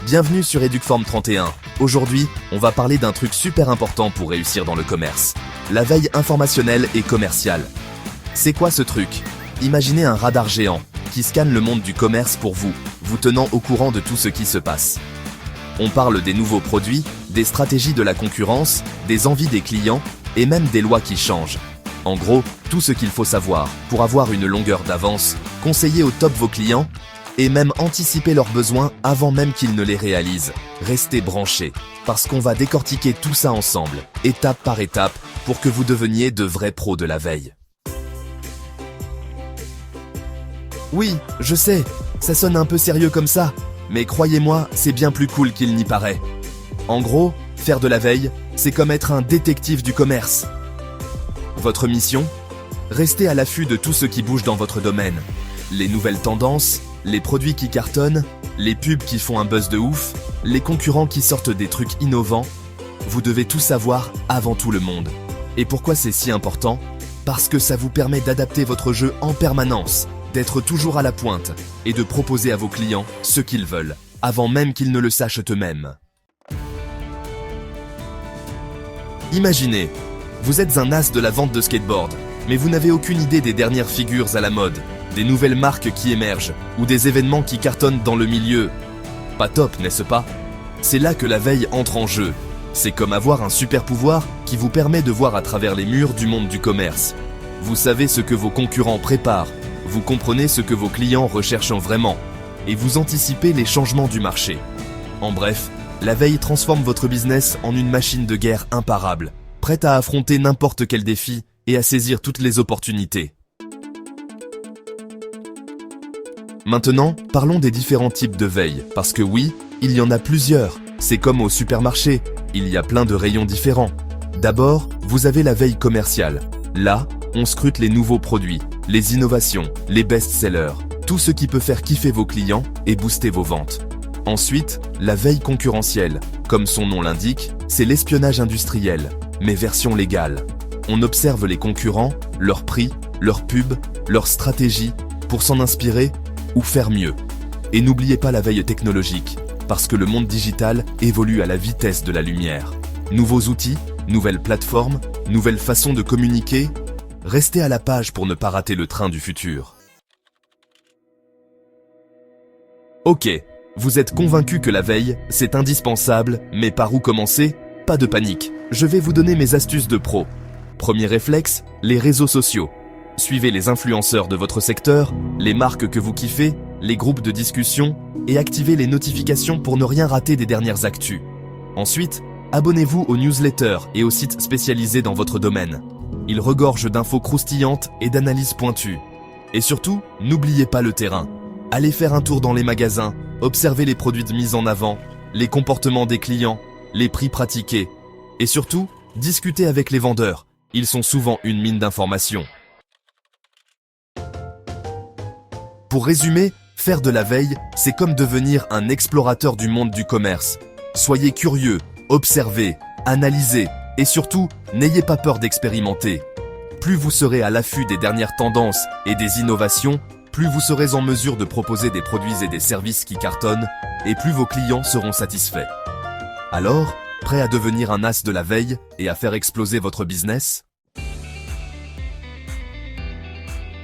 Bienvenue sur Educform 31. Aujourd'hui, on va parler d'un truc super important pour réussir dans le commerce. La veille informationnelle et commerciale. C'est quoi ce truc? Imaginez un radar géant qui scanne le monde du commerce pour vous, vous tenant au courant de tout ce qui se passe. On parle des nouveaux produits, des stratégies de la concurrence, des envies des clients et même des lois qui changent. En gros, tout ce qu'il faut savoir pour avoir une longueur d'avance, conseiller au top vos clients et même anticiper leurs besoins avant même qu'ils ne les réalisent. Restez branchés, parce qu'on va décortiquer tout ça ensemble, étape par étape, pour que vous deveniez de vrais pros de la veille. Oui, je sais, ça sonne un peu sérieux comme ça, mais croyez-moi, c'est bien plus cool qu'il n'y paraît. En gros, faire de la veille, c'est comme être un détective du commerce. Votre mission? Restez à l'affût de tout ce qui bouge dans votre domaine. Les nouvelles tendances, les produits qui cartonnent, les pubs qui font un buzz de ouf, les concurrents qui sortent des trucs innovants. Vous devez tout savoir avant tout le monde. Et pourquoi c'est si important? Parce que ça vous permet d'adapter votre jeu en permanence, d'être toujours à la pointe et de proposer à vos clients ce qu'ils veulent, avant même qu'ils ne le sachent eux-mêmes. Imaginez, vous êtes un as de la vente de skateboard, mais vous n'avez aucune idée des dernières figures à la mode, des nouvelles marques qui émergent, ou des événements qui cartonnent dans le milieu. Pas top, n'est-ce pas? C'est là que la veille entre en jeu. C'est comme avoir un super pouvoir qui vous permet de voir à travers les murs du monde du commerce. Vous savez ce que vos concurrents préparent, vous comprenez ce que vos clients recherchent vraiment, et vous anticipez les changements du marché. En bref, la veille transforme votre business en une machine de guerre imparable, prête à affronter n'importe quel défi et à saisir toutes les opportunités. Maintenant, parlons des différents types de veille, parce que oui, il y en a plusieurs. C'est comme au supermarché, il y a plein de rayons différents. D'abord, vous avez la veille commerciale. Là, on scrute les nouveaux produits, les innovations, les best-sellers, tout ce qui peut faire kiffer vos clients et booster vos ventes. Ensuite, la veille concurrentielle. Comme son nom l'indique, c'est l'espionnage industriel, mais version légale. On observe les concurrents, leurs prix, leurs pubs, leurs stratégies, pour s'en inspirer ou faire mieux. Et n'oubliez pas la veille technologique, parce que le monde digital évolue à la vitesse de la lumière. Nouveaux outils, nouvelles plateformes, nouvelles façons de communiquer. Restez à la page pour ne pas rater le train du futur. Ok, vous êtes convaincu que la veille, c'est indispensable, mais par où commencer? Pas de panique, je vais vous donner mes astuces de pro. Premier réflexe, les réseaux sociaux. Suivez les influenceurs de votre secteur, les marques que vous kiffez, les groupes de discussion et activez les notifications pour ne rien rater des dernières actus. Ensuite, abonnez-vous aux newsletters et aux sites spécialisés dans votre domaine. Ils regorgent d'infos croustillantes et d'analyses pointues. Et surtout, n'oubliez pas le terrain. Allez faire un tour dans les magasins, observez les produits de mise en avant, les comportements des clients, les prix pratiqués. Et surtout, discutez avec les vendeurs. Ils sont souvent une mine d'informations. Pour résumer, faire de la veille, c'est comme devenir un explorateur du monde du commerce. Soyez curieux, observez, analysez et surtout, n'ayez pas peur d'expérimenter. Plus vous serez à l'affût des dernières tendances et des innovations, plus vous serez en mesure de proposer des produits et des services qui cartonnent et plus vos clients seront satisfaits. Alors, prêt à devenir un as de la veille et à faire exploser votre business?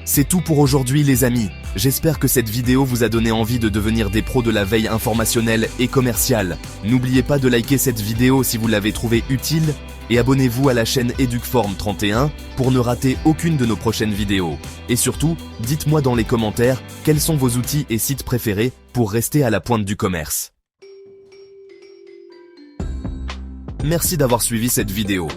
C'est tout pour aujourd'hui les amis. J'espère que cette vidéo vous a donné envie de devenir des pros de la veille informationnelle et commerciale. N'oubliez pas de liker cette vidéo si vous l'avez trouvée utile et abonnez-vous à la chaîne Educform 31 pour ne rater aucune de nos prochaines vidéos. Et surtout, dites-moi dans les commentaires quels sont vos outils et sites préférés pour rester à la pointe du commerce. Merci d'avoir suivi cette vidéo.